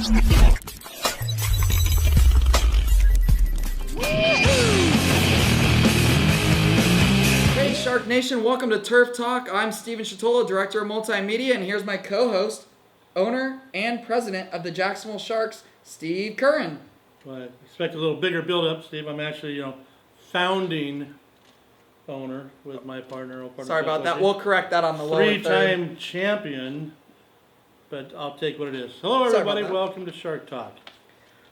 Hey Shark Nation, welcome to Turf Talk. I'm Steven Shatola, Director of Multimedia, and here's my co-host, owner and president of the Jacksonville Sharks, Steve Curran. Well, I expect a little bigger build-up, Steve. I'm actually, founding owner with my partner. Sorry about that. We'll correct that on the lower third. Three-time champion, but I'll take what it is. Hello, Sorry everybody. about that. Welcome to Shark Talk.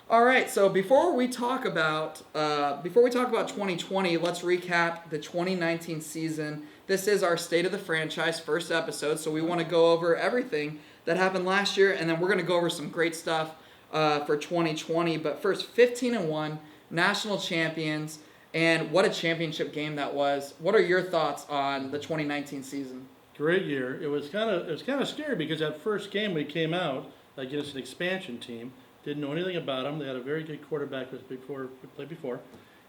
All right, so before we talk about 2020, let's recap the 2019 season. This is our State of the Franchise first episode, so we want to go over everything that happened last year, and then we're going to go over some great stuff for 2020. But first, 15-1, national champions, and what a championship game that was. What are your thoughts on the 2019 season? Great year. It was kind of scary because that first game we came out against an expansion team. Didn't know anything about them. They had a very good quarterback before we played before,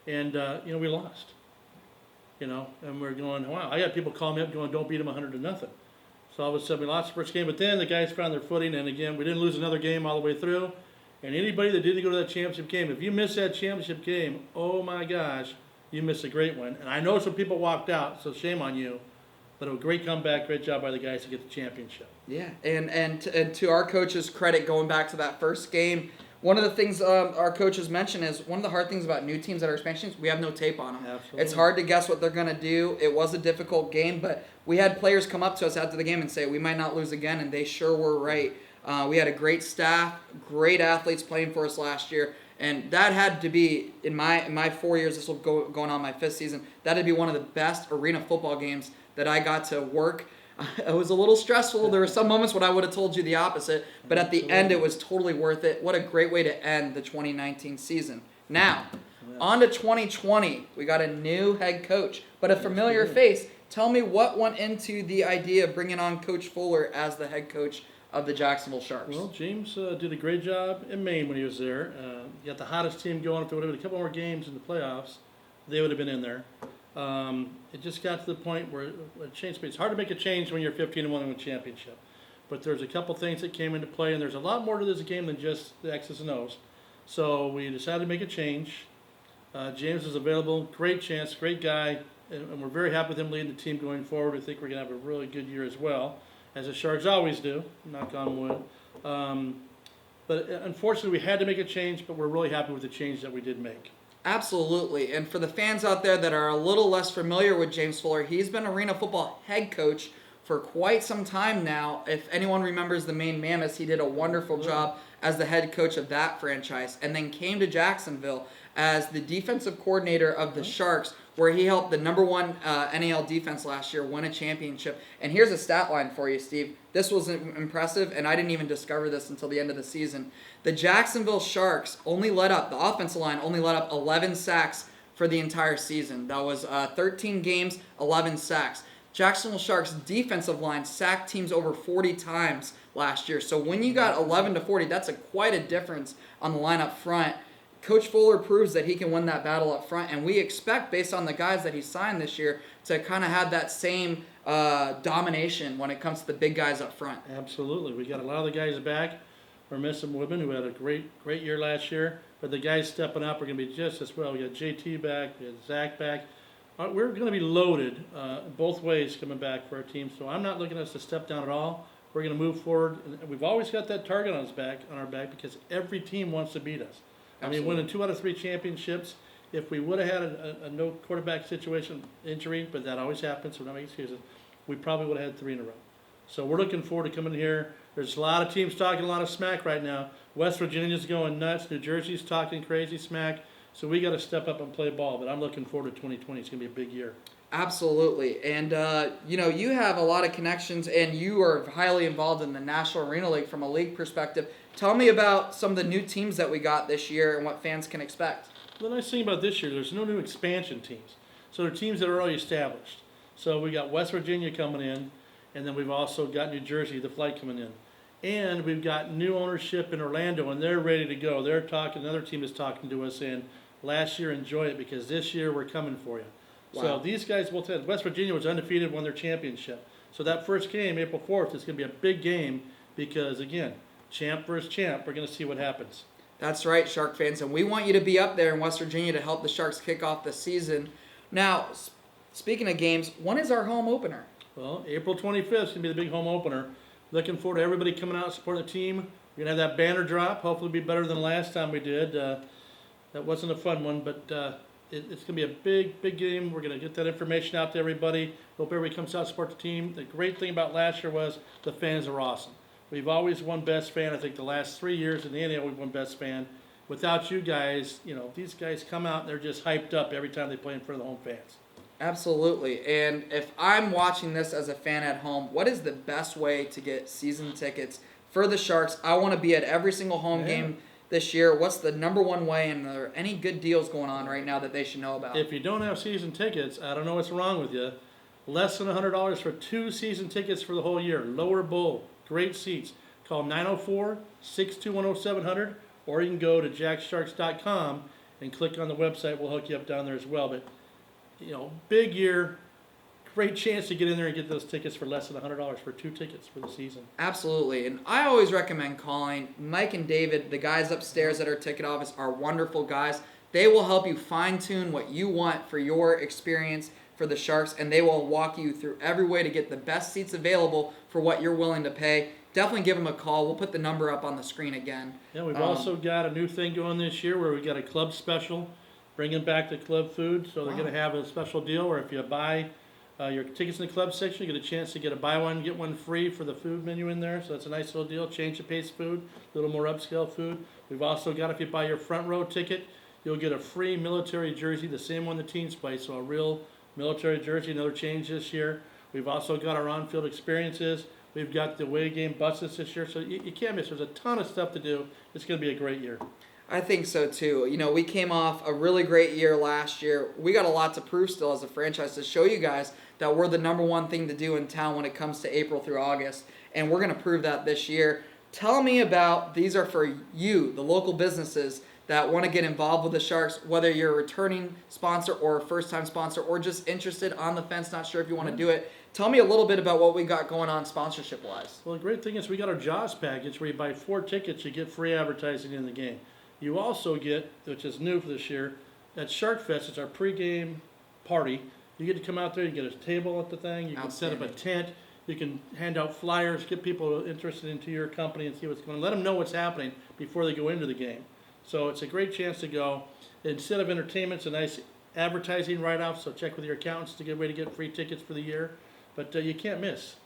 and we lost. And we're going, wow. I got people calling me up going, don't beat them 100-0. So all of a sudden we lost the first game, but then the guys found their footing, and again we didn't lose another game all the way through. And anybody that didn't go to that championship game, if you miss that championship game, oh my gosh, you missed a great one. And I know some people walked out, so shame on you. But a great comeback, great job by the guys to get the championship. Yeah, and to our coach's credit, going back to that first game, one of the things our coaches mentioned is one of the hard things about new teams that are expansion teams, we have no tape on them. Absolutely. It's hard to guess what they're going to do. It was a difficult game, but we had players come up to us after the game and say, we might not lose again, and they sure were right. We had a great staff, great athletes playing for us last year, and that had to be, in my 4 years, this will going on my fifth season, that would be one of the best arena football games that I got to work. It was a little stressful. There were some moments when I would have told you the opposite, but at the end, it was totally worth it. What a great way to end the 2019 season. Now, on to 2020. We got a new head coach, but a familiar face. Tell me what went into the idea of bringing on Coach Fuller as the head coach of the Jacksonville Sharks. Well, James did a great job in Maine when he was there. Got the hottest team going. If there would have been a couple more games in the playoffs, they would have been in there. It just got to the point where it changed. It's hard to make a change when you're 15-1 and win a championship. But there's a couple things that came into play, and there's a lot more to this game than just the X's and O's. So we decided to make a change. James is available. Great chance, great guy, and we're very happy with him leading the team going forward. We think we're going to have a really good year as well, as the Sharks always do, knock on wood. But unfortunately, we had to make a change, but we're really happy with the change that we did make. Absolutely. And for the fans out there that are a little less familiar with James Fuller, he's been arena football head coach for quite some time now. If anyone remembers the Maine Mammoths, he did a wonderful job as the head coach of that franchise, and then came to Jacksonville as the defensive coordinator of the Sharks, where he helped the number one NAL defense last year win a championship. And here's a stat line for you, Steve. This was impressive, and I didn't even discover this until the end of the season. The Jacksonville Sharks the offensive line only let up 11 sacks for the entire season. That was 13 games, 11 sacks. Jacksonville Sharks defensive line sacked teams over 40 times last year. So when you got 11 to 40, that's quite a difference on the line up front. Coach Fuller proves that he can win that battle up front, and we expect, based on the guys that he signed this year, to kind of have that same domination when it comes to the big guys up front. Absolutely. We got a lot of the guys back. We're missing Woodman, who had a great year last year, but the guys stepping up are going to be just as well. We got JT back, we got Zach back. We're going to be loaded both ways coming back for our team, so I'm not looking at us to step down at all. We're going to move forward, and we've always got that target on our back, because every team wants to beat us. Absolutely. I mean, winning 2 out of 3 championships. If we would have had a no quarterback situation injury, but that always happens, so we're not making excuses, we probably would have had 3 in a row. So we're looking forward to coming here. There's a lot of teams talking a lot of smack right now. West Virginia's going nuts. New Jersey's talking crazy smack. So we got to step up and play ball. But I'm looking forward to 2020. It's going to be a big year. Absolutely. And, you have a lot of connections, and you are highly involved in the National Arena League from a league perspective. Tell me about some of the new teams that we got this year and what fans can expect. The nice thing about this year, there's no new expansion teams. So they're teams that are already established. So we got West Virginia coming in, and then we've also got New Jersey, the flight coming in. And we've got new ownership in Orlando, and they're ready to go. They're talking, another team is talking to us saying, last year, enjoy it, because this year we're coming for you. Wow. So these guys will tell. West Virginia was undefeated, won their championship. So that first game, April 4th, is going to be a big game because, again, champ versus champ. We're going to see what happens. That's right, Shark fans, and we want you to be up there in West Virginia to help the Sharks kick off the season. Now, speaking of games, when is our home opener? Well, April 25th is going to be the big home opener. Looking forward to everybody coming out and supporting the team. We're going to have that banner drop. Hopefully it'll be better than the last time we did. That wasn't a fun one, but it's going to be a big game. We're going to get that information out to everybody. Hope everybody comes out and support the team. The great thing about last year was the fans are awesome. We've always won Best Fan. I think the last 3 years in the NAL we've won Best Fan. Without you guys, these guys come out and they're just hyped up every time they play in front of the home fans. Absolutely. And if I'm watching this as a fan at home, what is the best way to get season tickets for the Sharks? I want to be at every single home game this year. What's the number one way, and are there any good deals going on right now that they should know about? If you don't have season tickets, I don't know what's wrong with you. Less than $100 for 2 season tickets for the whole year. Lower bowl. Great seats. Call 904-621-0700, or you can go to jacksharks.com and click on the website. We'll hook you up down there as well. But, big year. Great chance to get in there and get those tickets for less than $100 for 2 tickets for the season. Absolutely. And I always recommend calling Mike and David. The guys upstairs at our ticket office are wonderful guys. They will help you fine-tune what you want for your experience for the Sharks, and they will walk you through every way to get the best seats available for what you're willing to pay. Definitely give them a call. We'll put the number up on the screen again. Yeah, we've also got a new thing going this year where we got a club special, bringing back the club food. So they're going to have a special deal where if you buy your tickets in the club section, you get a chance to get a buy one, get one free for the food menu in there. So that's a nice little deal. Change the pace food, a little more upscale food. We've also got, if you buy your front row ticket, you'll get a free military jersey, the same one the teams play. So a real military jersey, another change this year. We've also got our on-field experiences. We've got the away game buses this year. So you can't miss. There's a ton of stuff to do. It's going to be a great year. I think so too. We came off a really great year last year. We got a lot to prove still as a franchise to show you guys that we're the number one thing to do in town when it comes to April through August. And we're going to prove that this year. Tell me about, these are for you, the local businesses that want to get involved with the Sharks, whether you're a returning sponsor or a first-time sponsor or just interested on the fence, not sure if you want to do it. Tell me a little bit about what we got going on sponsorship-wise. Well, the great thing is we got our Jaws package where you buy 4 tickets, you get free advertising in the game. You also get, which is new for this year, at Shark Fest, it's our pregame party. You get to come out there, you get a table at the thing, you can set up a tent, you can hand out flyers, get people interested into your company and see what's going on. Let them know what's happening before they go into the game. So it's a great chance to go. Instead of entertainment, it's a nice advertising write-off, so check with your accountants to get a way to get free tickets for the year. But you can't miss.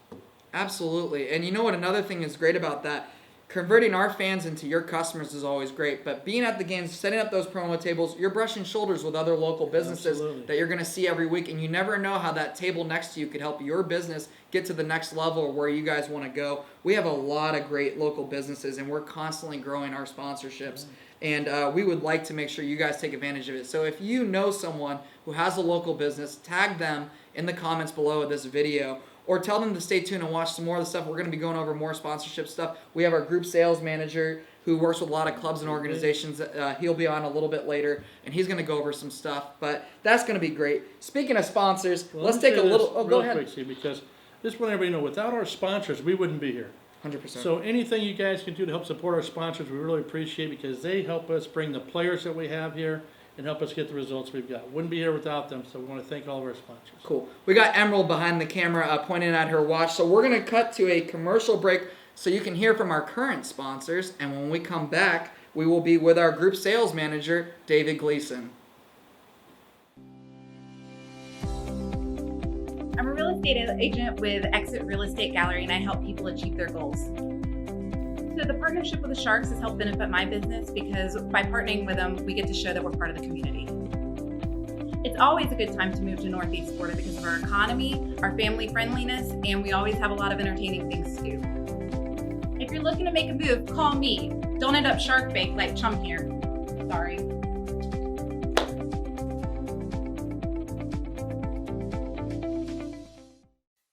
Absolutely. And you know what? Another thing is great about that, converting our fans into your customers is always great. But being at the games, setting up those promo tables, you're brushing shoulders with other local businesses that you're going to see every week. And you never know how that table next to you could help your business get to the next level where you guys want to go. We have a lot of great local businesses, and we're constantly growing our sponsorships. And we would like to make sure you guys take advantage of it. So if you know someone who has a local business, tag them in the comments below this video, or tell them to stay tuned and watch some more of the stuff. We're going to be going over more sponsorship stuff. We have our group sales manager who works with a lot of clubs and organizations. He'll be on a little bit later, and he's going to go over some stuff. But that's going to be great. Speaking of sponsors, let's take a little... Oh, go ahead. Quick, Steve, because just want everybody to know, without our sponsors, we wouldn't be here. 100%. So anything you guys can do to help support our sponsors, we really appreciate, because they help us bring the players that we have here and help us get the results we've got. Wouldn't be here without them, so we want to thank all of our sponsors. Cool. We got Emerald behind the camera pointing at her watch, so we're going to cut to a commercial break so you can hear from our current sponsors, and when we come back, we will be with our group sales manager, David Gleason. I'm a real estate agent with Exit Real Estate Gallery, and I help people achieve their goals. So the partnership with the Sharks has helped benefit my business because by partnering with them, we get to show that we're part of the community. It's always a good time to move to Northeast Florida because of our economy, our family friendliness, and we always have a lot of entertaining things to do. If you're looking to make a move, call me. Don't end up shark bait like Chum here. Sorry.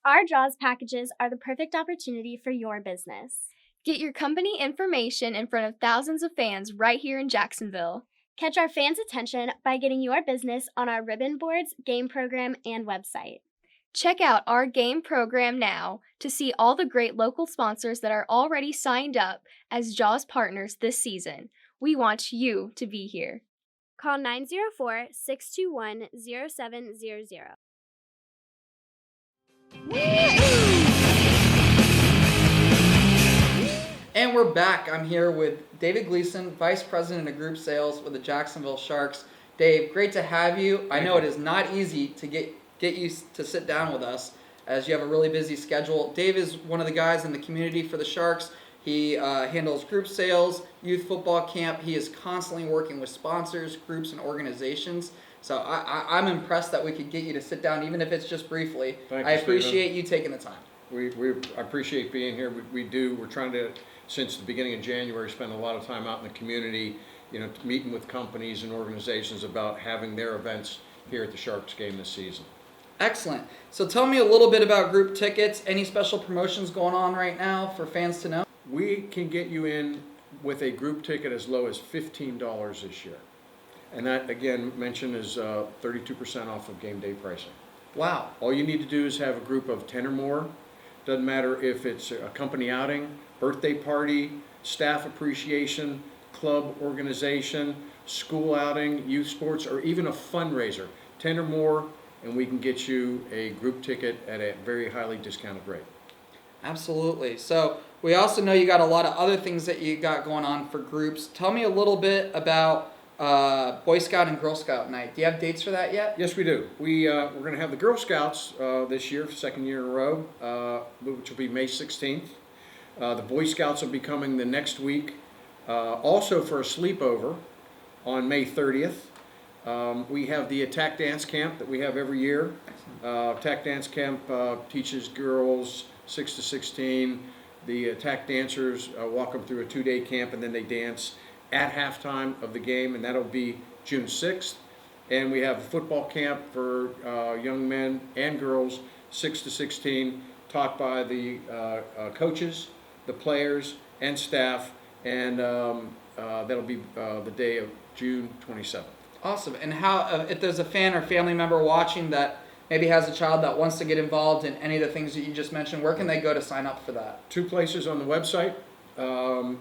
Our Jaws packages are the perfect opportunity for your business. Get your company information in front of thousands of fans right here in Jacksonville. Catch our fans' attention by getting your business on our ribbon boards, game program, and website. Check out our game program now to see all the great local sponsors that are already signed up as JAWS partners this season. We want you to be here. Call 904-621-0700. And we're back. I'm here with David Gleason, Vice President of Group Sales with the Jacksonville Sharks. Dave, great to have you. I know it is not easy to get you to sit down with us as you have a really busy schedule. Dave is one of the guys in the community for the Sharks. He handles group sales, youth football camp. He is constantly working with sponsors, groups, and organizations. So I'm impressed that we could get you to sit down, even if it's just briefly. Thank I you, appreciate you taking the time. We appreciate being here. We're trying to, since the beginning of January, spend a lot of time out in the community, meeting with companies and organizations about having their events here at the Sharks game this season. Excellent. So tell me a little bit about group tickets. Any special promotions going on right now for fans to know? We can get you in with a group ticket as low as $15 this year. And that, again, mentioned is 32% off of game day pricing. Wow. All you need to do is have a group of 10 or more. Doesn't matter if it's a company outing, birthday party, staff appreciation, club organization, school outing, youth sports, or even a fundraiser. 10 or more, and we can get you a group ticket at a very highly discounted rate. Absolutely. So we also know you got a lot of other things that you got going on for groups. Tell me a little bit about Boy Scout and Girl Scout night. Do you have dates for that yet? Yes, we do. We're going to have the Girl Scouts this year, second year in a row, which will be May 16th. The Boy Scouts will be coming the next week, also for a sleepover on May 30th. We have the Attack Dance Camp that we have every year. Attack Dance Camp teaches girls 6 to 16. The Attack Dancers walk them through a 2-day camp, and then they dance at halftime of the game, and that'll be June 6th. And we have a football camp for young men and girls, 6 to 16, taught by the coaches, the players, and staff, and that'll be the day of June 27th. Awesome. And how, if there's a fan or family member watching that maybe has a child that wants to get involved in any of the things that you just mentioned, where can they go to sign up for that? 2 places on the website, or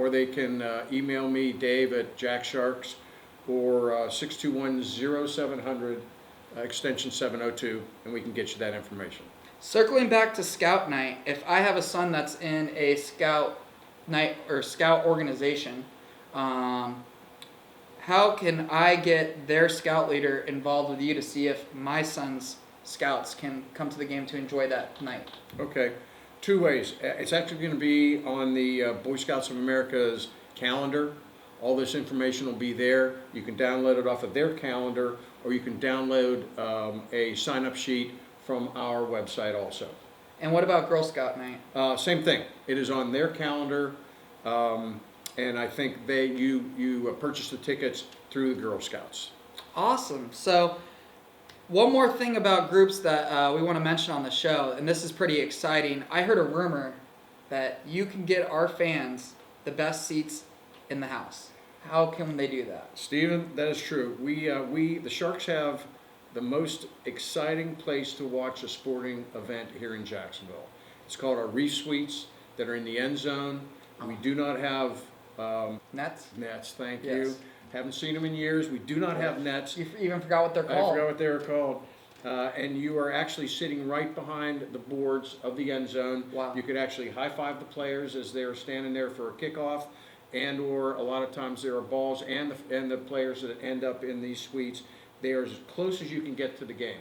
they can email me, Dave at Jack Sharks, or 621-0700, extension 702, and we can get you that information. Circling back to Scout Night, if I have a son that's in a Scout Night or Scout organization, how can I get their Scout leader involved with you to see if my son's Scouts can come to the game to enjoy that night? Okay, 2 ways. It's actually going to be on the Boy Scouts of America's calendar. All this information will be there. You can download it off of their calendar, or you can download a sign-up sheet from our website also. And what about Girl Scout Night? Same thing. It is on their calendar, and I think you purchase the tickets through the Girl Scouts. Awesome. So one more thing about groups that we want to mention on the show, and this is pretty exciting. I heard a rumor that you can get our fans the best seats in the house. How can they do that? Stephen, that is true. We the Sharks have the most exciting place to watch a sporting event here in Jacksonville. It's called our Reef Suites that are in the end zone. We do not have Nets? nets, thank Yes. you. Haven't seen them in years. We do not have nets. You even forgot what they're I called. forgot what they were called. And you are actually sitting right behind the boards of the end zone. Wow. You could actually high-five the players as they're standing there for a kickoff, and or a lot of times there are balls and the players that end up in these suites. They are as close as you can get to the game.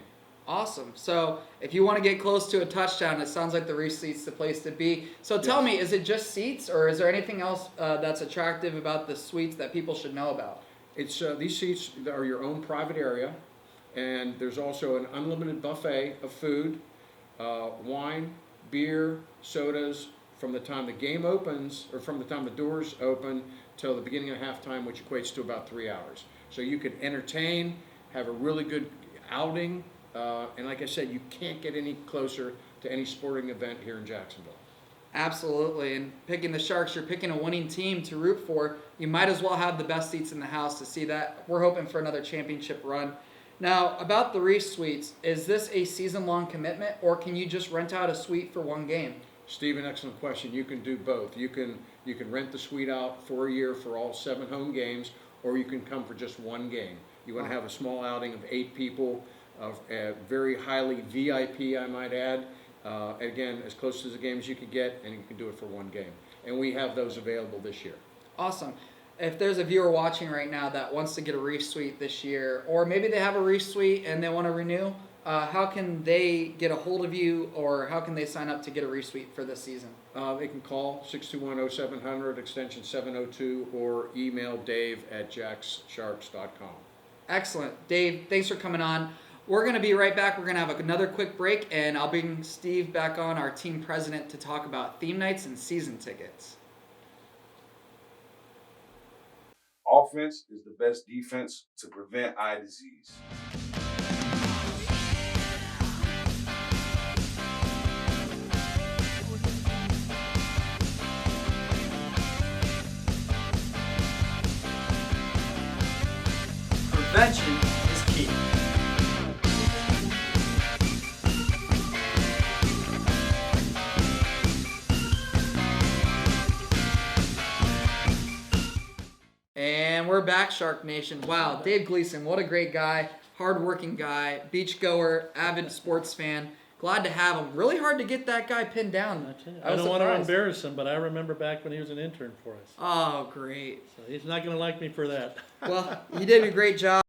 Awesome. So if you want to get close to a touchdown, it sounds like the Reef Seats the place to be. So tell me, is it just seats, or is there anything else that's attractive about the suites that people should know about? It's these seats are your own private area, and there's also an unlimited buffet of food, wine, beer, sodas, from the time the game opens, or from the time the doors open till the beginning of halftime, which equates to about 3 hours. So you could entertain, have a really good outing, and like I said, you can't get any closer to any sporting event here in Jacksonville. Absolutely. And picking the Sharks, you're picking a winning team to root for. You might as well have the best seats in the house to see that. We're hoping for another championship run. Now, about the Reese Suites, is this a season-long commitment, or can you just rent out a suite for one game? Stephen, excellent question. You can do both. You can rent the suite out for a year for all 7 home games, or you can come for just one game. You want to have a small outing of 8 people, very highly VIP, I might add. Again, as close to the game as you could get, and you can do it for one game. And we have those available this year. Awesome. If there's a viewer watching right now that wants to get a Reese Suite this year, or maybe they have a Reese Suite and they want to renew, how can they get a hold of you, or how can they sign up to get a Reese Suite for this season? They can call 621-0700, extension 702, or email dave@jackssharks.com. Excellent. Dave, thanks for coming on. We're going to be right back. We're going to have another quick break, and I'll bring Steve back on, our team president, to talk about theme nights and season tickets. Offense is the best defense to prevent eye disease. Prevention is key. And we're back, Shark Nation. Wow, Dave Gleason, what a great guy, hardworking guy, beachgoer, avid sports fan. Glad to have him. Really hard to get that guy pinned down. I was don't want to surprised. embarrass him, but I remember back when he was an intern for us. Oh, great. So he's not going to like me for that. Well, you did a great job.